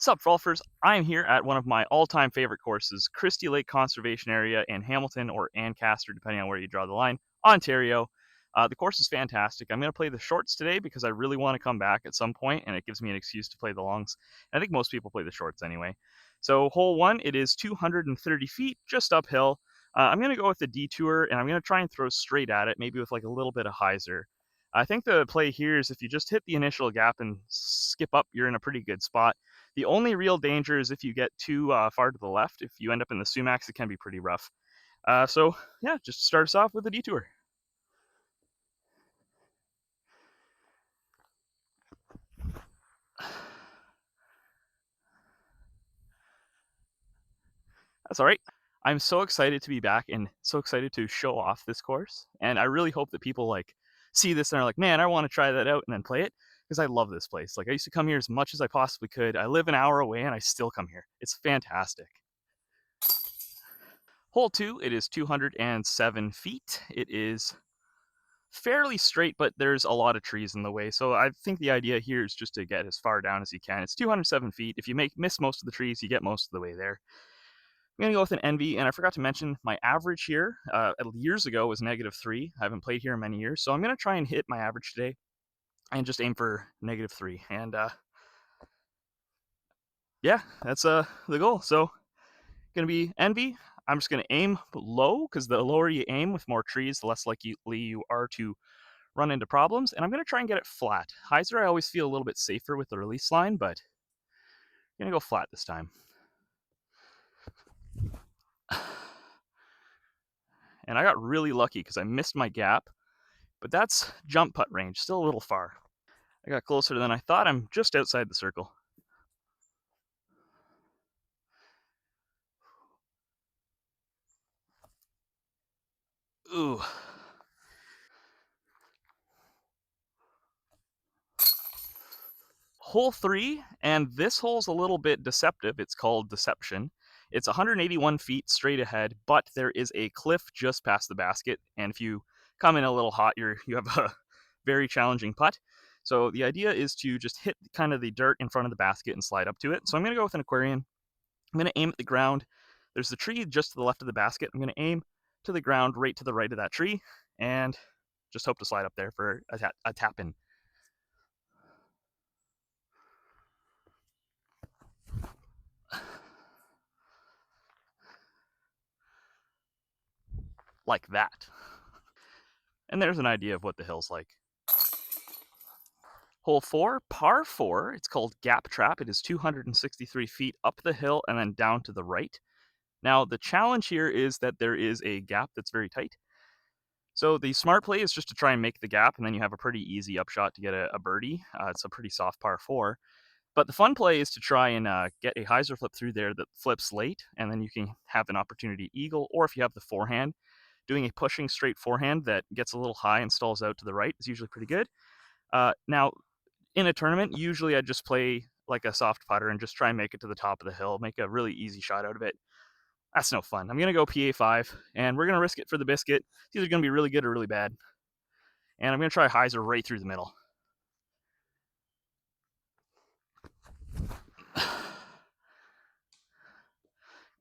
Sup, golfers? I'm here at one of my all-time favorite courses, Christie Lake Conservation Area in Hamilton or Ancaster, depending on where you draw the line, Ontario. The course is fantastic. I'm going to play the shorts today because I really want to come back at some point, and it gives me an excuse to play the longs. I think most people play the shorts anyway. So hole one, it is 230 feet, just uphill. I'm going to go with the detour, and I'm going to try and throw straight at it, maybe with like a little bit of hyzer. I think the play here is if you just hit the initial gap and skip up, you're in a pretty good spot. The only real danger is if you get too far to the left. If you end up in the sumacs, it can be pretty rough. So yeah, just start us off with a detour. That's all right. I'm so excited to be back and so excited to show off this course. And I really hope that people like see this and are like, man, I want to try that out and then play it because I love this place. Like I used to come here as much as I possibly could. I live an hour away and I still come here. It's fantastic. Hole two, it is 207 feet. It is fairly straight, but there's a lot of trees in the way. So I think the idea here is just to get as far down as you can. It's 207 feet. If you miss most of the trees, you get most of the way there. I'm gonna go with an envy, and I forgot to mention my average here years ago was -3. I haven't played here in many years, so I'm gonna try and hit my average today and just aim for -3. And yeah, that's the goal. So gonna be envy. I'm just gonna aim low because the lower you aim with more trees, the less likely you are to run into problems, and I'm going to try and get it flat. Hyzer, I always feel a little bit safer with the release line, but I'm going to go flat this time. And I got really lucky because I missed my gap, but that's jump putt range, still a little far. I got closer than I thought. I'm just outside the circle. Ooh. Hole three, and this hole's a little bit deceptive. It's called Deception. It's 181 feet straight ahead, but there is a cliff just past the basket, and if you come in a little hot, you have a very challenging putt. So the idea is to just hit kind of the dirt in front of the basket and slide up to it. So I'm going to go with an Aquarian. I'm going to aim at the ground. There's the tree just to the left of the basket. I'm going to aim to the ground right to the right of that tree, and just hope to slide up there for a tap in. Like that. And there's an idea of what the hill's like. Hole four, par four. It's called Gap Trap. It is 263 feet up the hill and then down to the right. Now, the challenge here is that there is a gap that's very tight. So the smart play is just to try and make the gap, and then you have a pretty easy upshot to get a birdie. It's a pretty soft par four. But the fun play is to try and get a hyzer flip through there that flips late, and then you can have an opportunity eagle, or if you have the forehand, doing a pushing straight forehand that gets a little high and stalls out to the right is usually pretty good. Now, in a tournament, usually I just play like a soft putter and just try and make it to the top of the hill, make a really easy shot out of it. That's no fun. I'm going to go PA5, and we're going to risk it for the biscuit. It's either going to be really good or really bad. And I'm going to try hyzer right through the middle.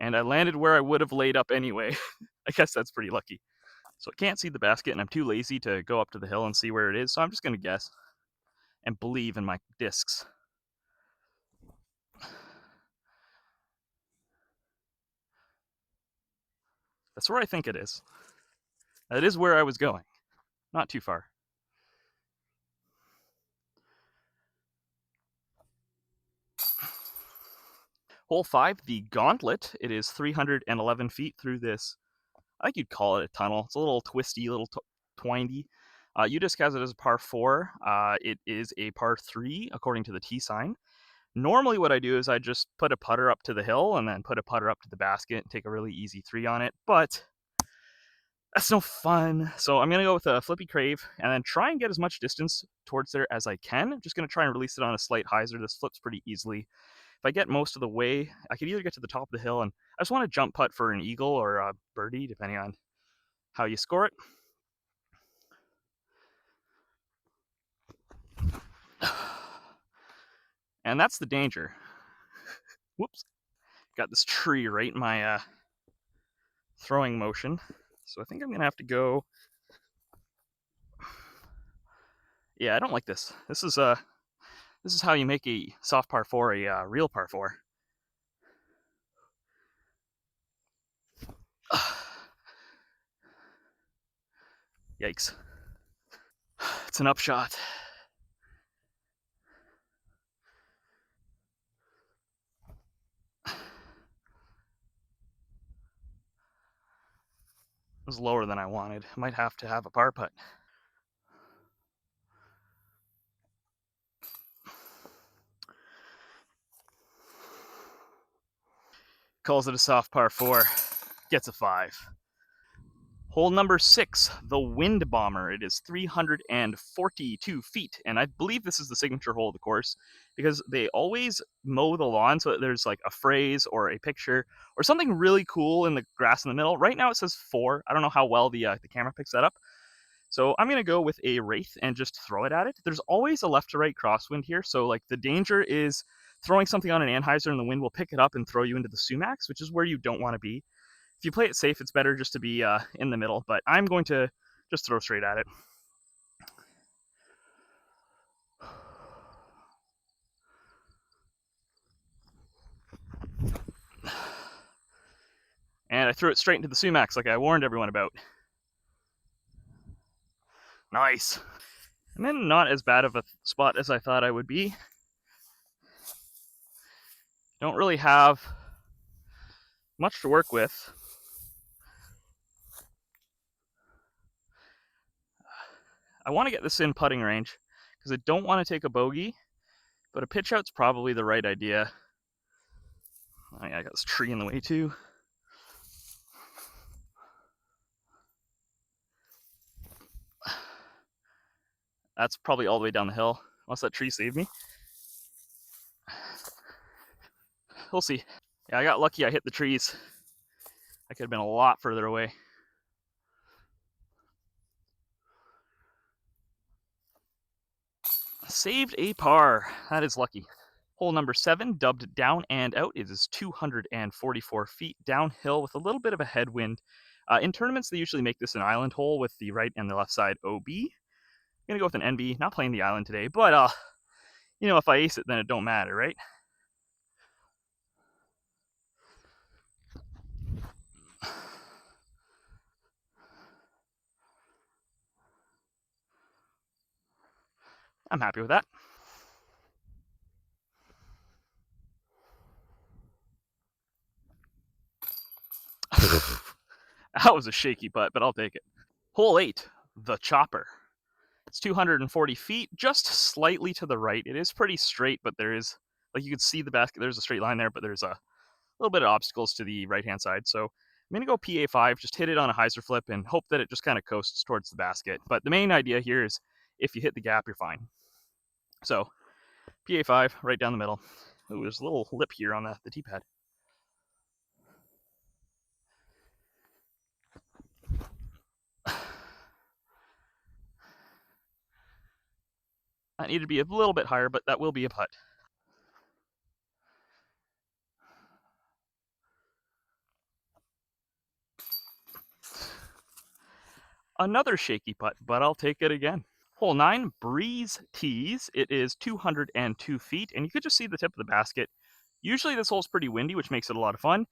And I landed where I would have laid up anyway. I guess that's pretty lucky. So I can't see the basket, and I'm too lazy to go up to the hill and see where it is, so I'm just going to guess and believe in my discs. That's where I think it is. That is where I was going. Not too far. Hole five, the Gauntlet. It is 311 feet through this. I think you'd call it a tunnel. It's a little twisty, a little twindy. UDisc has it as a par four. It is a par three according to the T sign. Normally, what I do is I just put a putter up to the hill and then put a putter up to the basket and take a really easy three on it. But that's no fun. So I'm going to go with a flippy crave and then try and get as much distance towards there as I can. I'm just going to try and release it on a slight hyzer. This flips pretty easily. If I get most of the way, I could either get to the top of the hill and I just want to jump putt for an eagle or a birdie, depending on how you score it. And that's the danger. Whoops. Got this tree right in my throwing motion. So I think I'm going to have to go. Yeah, I don't like this. This is how you make a soft par 4 a real par 4. Yikes. It's an upshot. It was lower than I wanted. I might have to have a par putt. Calls it a soft par 4. Gets a 5. Hole number 6, the Wind Bomber. It is 342 feet, and I believe this is the signature hole of the course because they always mow the lawn so that there's like a phrase or a picture or something really cool in the grass in the middle. Right now it says 4. I don't know how well the camera picks that up. So I'm going to go with a Wraith and just throw it at it. There's always a left to right crosswind here, so like the danger is throwing something on an anhyzer and the wind will pick it up and throw you into the sumacs, which is where you don't want to be. If you play it safe, it's better just to be in the middle, but I'm going to just throw straight at it. And I threw it straight into the sumacs like I warned everyone about. Nice. And then not as bad of a spot as I thought I would be. Don't really have much to work with. I want to get this in putting range because I don't want to take a bogey, but a pitch out's probably the right idea. Oh, yeah, I got this tree in the way too. That's probably all the way down the hill, unless that tree saved me. We'll see. Yeah, I got lucky I hit the trees. I could have been a lot further away. Saved a par. That is lucky. Hole number 7, dubbed Down and Out. It is 244 feet downhill with a little bit of a headwind. In tournaments, they usually make this an island hole with the right and the left side OB. I'm going to go with an NB. Not playing the island today, but if I ace it, then it don't matter, right? I'm happy with that. That was a shaky putt, but I'll take it. Hole 8, the Chopper. It's 240 feet, just slightly to the right. It is pretty straight, but there is, like you can see the basket, there's a straight line there, but there's a little bit of obstacles to the right-hand side. So I'm going to go PA5, just hit it on a hyzer flip and hope that it just kind of coasts towards the basket. But the main idea here is if you hit the gap, you're fine. So PA5, right down the middle. Ooh, there's a little lip here on the tee pad. That needed to be a little bit higher, but that will be a putt. Another shaky putt, but I'll take it again. Hole 9, Breeze Tees. It is 202 feet, and you could just see the tip of the basket. Usually this hole's pretty windy, which makes it a lot of fun.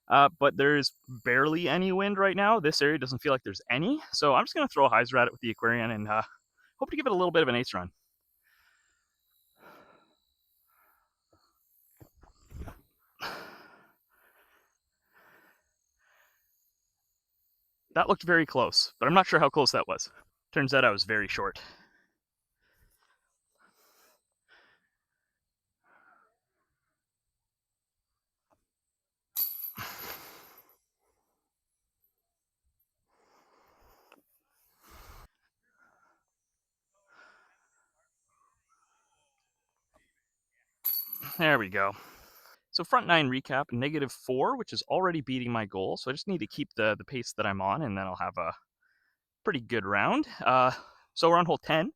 But there's barely any wind right now. This area doesn't feel like there's any. So I'm just going to throw a hyzer at it with the Aquarian and hope to give it a little bit of an ace run. That looked very close, but I'm not sure how close that was. Turns out I was very short. There we go. So front 9 recap, -4, which is already beating my goal. So I just need to keep the pace that I'm on, and then I'll have a pretty good round. So we're on hole 10.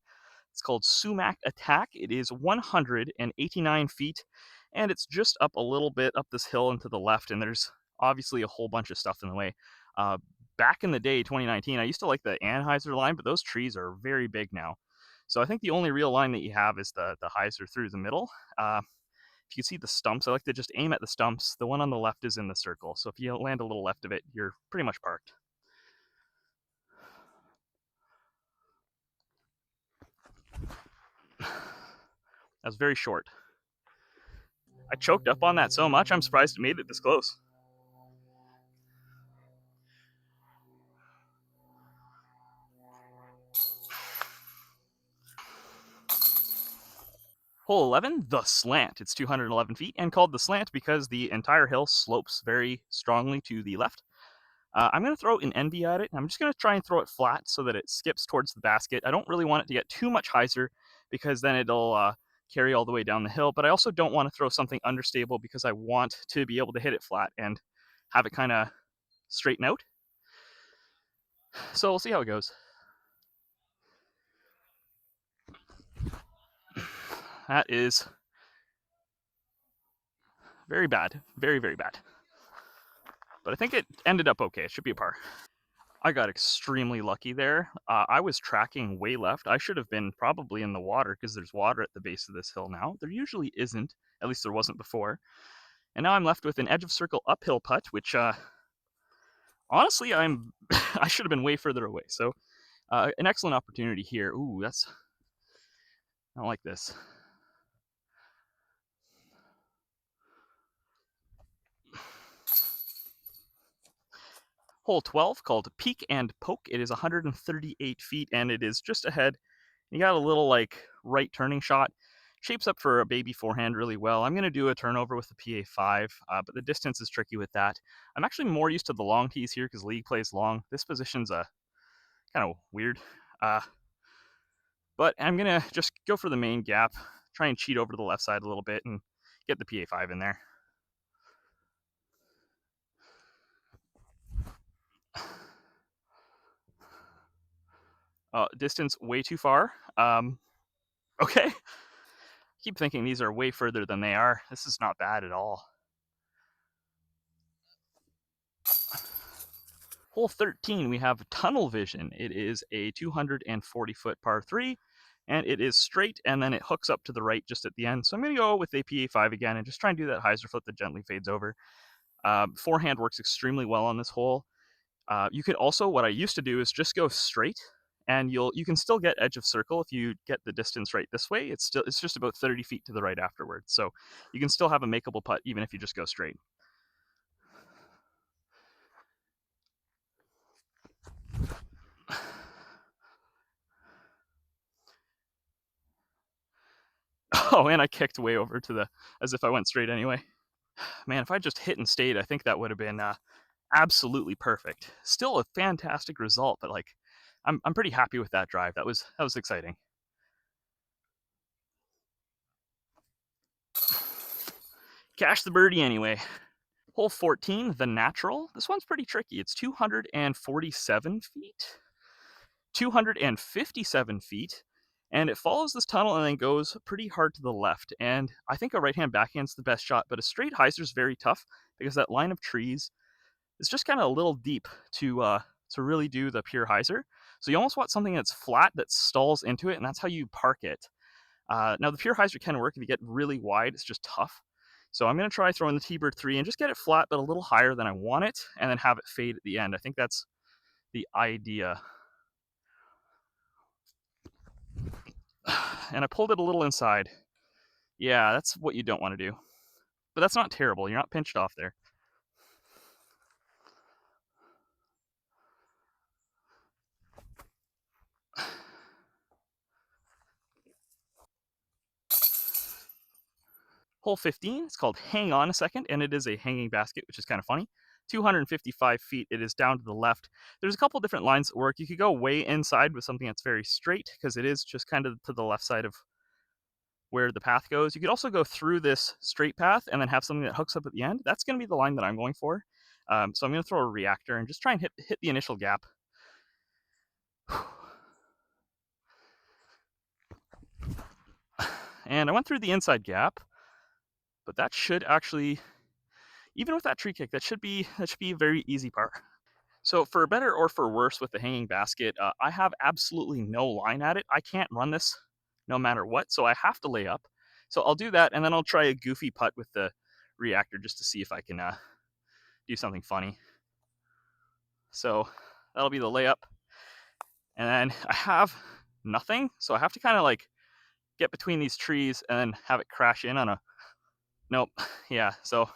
It's called Sumac Attack. It is 189 feet, and it's just up a little bit up this hill and to the left, and there's obviously a whole bunch of stuff in the way. Uh, Back in the day, 2019, I used to like the Anheuser line, but those trees are very big now. So I think the only real line that you have is the hyzer through the middle. If you see the stumps, I like to just aim at the stumps. The one on the left is in the circle. So if you land a little left of it, you're pretty much parked. That was very short. I choked up on that so much, I'm surprised it made it this close. Hole 11, the slant. It's 211 feet and called the slant because the entire hill slopes very strongly to the left. I'm going to throw an NB at it. I'm just going to try and throw it flat so that it skips towards the basket. I don't really want it to get too much hyzer because then it'll carry all the way down the hill. But I also don't want to throw something understable because I want to be able to hit it flat and have it kind of straighten out. So we'll see how it goes. That is very bad. Very, very bad. But I think it ended up okay. It should be a par. I got extremely lucky there. I was tracking way left. I should have been probably in the water because there's water at the base of this hill now. There usually isn't, at least there wasn't before. And now I'm left with an edge of circle uphill putt, which honestly I should have been way further away. So an excellent opportunity here. Ooh, I don't like this. Hole 12 called Peek and Poke. It is 138 feet and it is just ahead. You got a little like right turning shot. Shapes up for a baby forehand really well. I'm going to do a turnover with the PA5, but the distance is tricky with that. I'm actually more used to the long tees here because league plays long. This position's kind of weird. But I'm going to just go for the main gap, try and cheat over to the left side a little bit and get the PA5 in there. Distance way too far. Okay. Keep thinking these are way further than they are. This is not bad at all. Hole 13, we have tunnel vision. It is a 240-foot par 3, and it is straight, and then it hooks up to the right just at the end. So I'm going to go with a PA5 again and just try and do that hyzer flip that gently fades over. Forehand works extremely well on this hole. You could also, what I used to do is just go straight, and you can still get edge of circle if you get the distance right this way. It's just about 30 feet to the right afterwards. So you can still have a makeable putt even if you just go straight. Oh, and I kicked way over to as if I went straight anyway. Man, if I just hit and stayed, I think that would have been absolutely perfect. Still a fantastic result, but like, I'm pretty happy with that drive. That was exciting. Cash the birdie anyway. Hole 14, the natural. This one's pretty tricky. It's 247 feet, 257 feet, and it follows this tunnel and then goes pretty hard to the left. And I think a right-hand backhand's the best shot, but a straight hyzer's very tough because that line of trees is just kind of a little deep to really do the pure hyzer. So you almost want something that's flat that stalls into it, and that's how you park it. Now the pure hyzer can work if you get really wide. It's just tough. So I'm going to try throwing the T-Bird 3 and just get it flat, but a little higher than I want it, and then have it fade at the end. I think that's the idea. And I pulled it a little inside. Yeah, that's what you don't want to do. But that's not terrible. You're not pinched off there. Hole 15, it's called Hang On a Second, and it is a hanging basket, which is kind of funny. 255 feet, it is down to the left. There's a couple different lines that work. You could go way inside with something that's very straight, because it is just kind of to the left side of where the path goes. You could also go through this straight path and then have something that hooks up at the end. That's going to be the line that I'm going for. So I'm going to throw a reactor and just try and hit the initial gap. And I went through the inside gap, But that should actually, even with that tree kick, that should be a very easy par. So for better or for worse with the hanging basket, I have absolutely no line at it. I can't run this no matter what, so I have to lay up. So I'll do that, and then I'll try a goofy putt with the reactor just to see if I can do something funny. So that'll be the layup, and then I have nothing, so I have to kind of like get between these trees and then have it crash in on a. Nope, yeah. So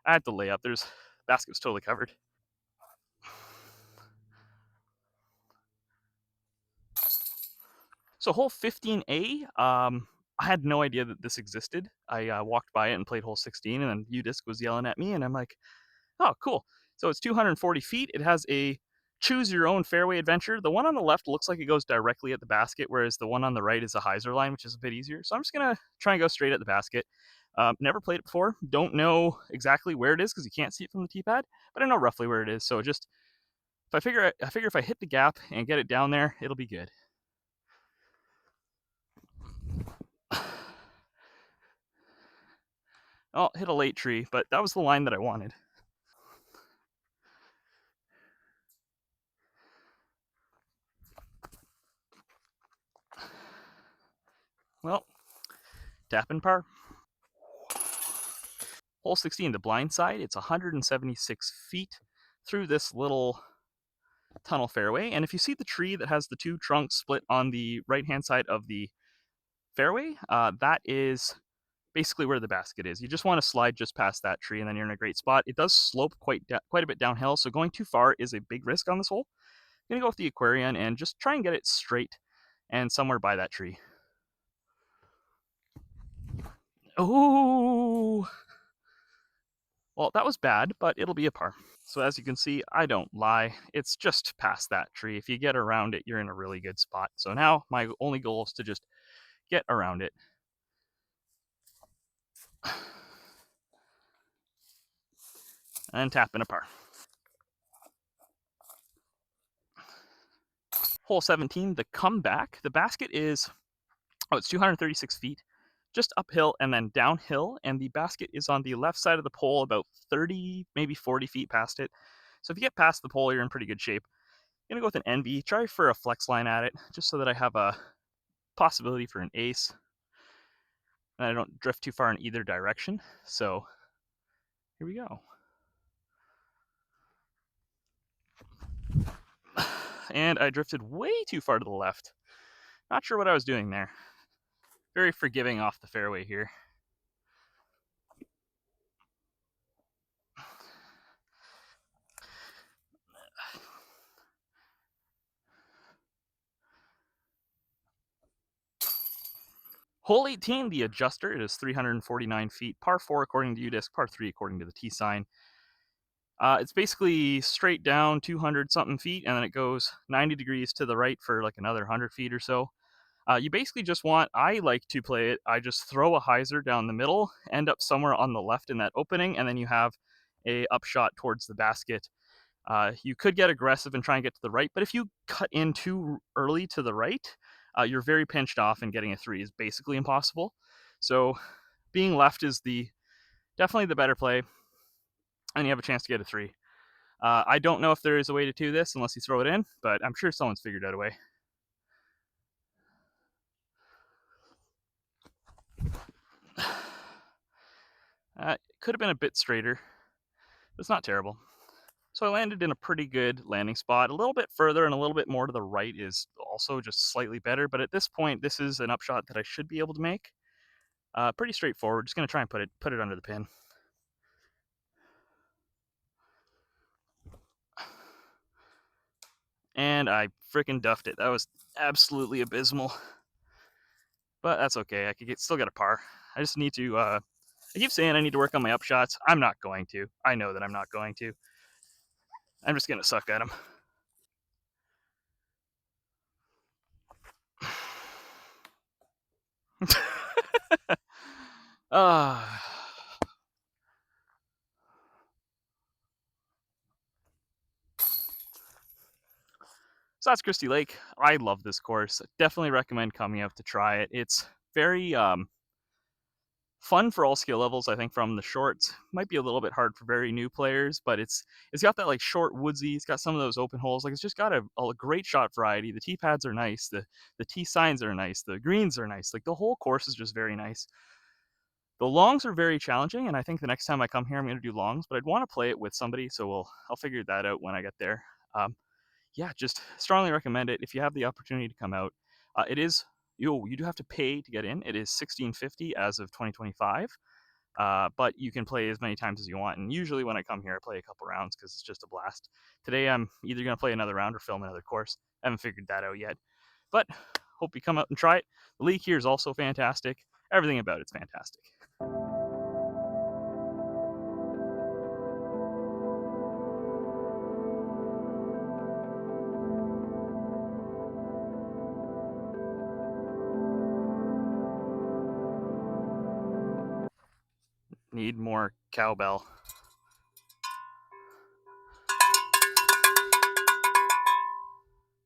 I had to lay up. There's basket was totally covered. So hole 15A, I had no idea that this existed. I walked by it and played hole 16, and then UDisc was yelling at me, and I'm like, oh, cool. So it's 240 feet. It has a choose your own fairway adventure. The one on the left looks like it goes directly at the basket, whereas the one on the right is a hyzer line, which is a bit easier. So I'm just going to try and go straight at the basket. Never played it before. Don't know exactly where it is because you can't see it from the tee pad, but I know roughly where it is. So just if I figure if I hit the gap and get it down there, it'll be good. Oh, hit a late tree, but that was the line that I wanted. Well, tap and par. Hole 16, the blind side, it's 176 feet through this little tunnel fairway. And if you see the tree that has the two trunks split on the right-hand side of the fairway, that is basically where the basket is. You just want to slide just past that tree, and then you're in a great spot. It does slope quite a bit downhill, so going too far is a big risk on this hole. I'm going to go with the Aquarian and just try and get it straight and somewhere by that tree. Oh, well, that was bad, but it'll be a par. So as you can see, I don't lie. It's just past that tree. If you get around it, you're in a really good spot. So now my only goal is to just get around it. And tap in a par. Hole 17, the comeback. The basket is, it's 236 feet, just uphill and then downhill. And the basket is on the left side of the pole, about 30, maybe 40 feet past it. So if you get past the pole, you're in pretty good shape. I'm going to go with an NB. Try for a flex line at it, just so that I have a possibility for an ace. And I don't drift too far in either direction. So here we go. And I drifted way too far to the left. Not sure what I was doing there. Very forgiving off the fairway here. Hole 18, the adjuster. It is 349 feet, par 4 according to UDisc, par 3 according to the T sign. It's basically straight down 200 something feet, and then it goes 90 degrees to the right for like another 100 feet or so. You basically just want, I like to play it, I just throw a hyzer down the middle, end up somewhere on the left in that opening, and then you have a upshot towards the basket. You could get aggressive and try and get to the right, but if you cut in too early to the right, you're very pinched off, and getting a 3 is basically impossible. So being left is definitely the better play, and you have a chance to get a 3. I don't know if there is a way to do this unless you throw it in, but I'm sure someone's figured out a way. It could have been a bit straighter. It's not terrible. So I landed in a pretty good landing spot. A little bit further and a little bit more to the right is also just slightly better, but at this point, this is an upshot that I should be able to make. Pretty straightforward. Just going to try and put it under the pin. And I freaking duffed it. That was absolutely abysmal. But that's okay. I could still get a par. I just need to, I keep saying I need to work on my upshots. I'm not going to. I know that I'm not going to. I'm just going to suck at them. Ah. So that's Christie Lake. I love this course. Definitely recommend coming out to try it. It's very Fun for all skill levels, I think, from the shorts. Might be a little bit hard for very new players, but it's got that like short woodsy. It's got some of those open holes. Like it's just got a great shot variety. The tee pads are nice. The tee signs are nice. The greens are nice. Like the whole course is just very nice. The longs are very challenging, and I think the next time I come here, I'm going to do longs. But I'd want to play it with somebody, so I'll figure that out when I get there. Um, yeah, just strongly recommend it if you have the opportunity to come out. It is you do have to pay to get in. It is 1650 as of 2025. But you can play as many times as you want. And usually when I come here, I play a couple rounds because it's just a blast. Today I'm either going to play another round or film another course. I haven't figured that out yet. But hope you come out and try it. The league here is also fantastic. Everything about it's fantastic. Need more cowbell.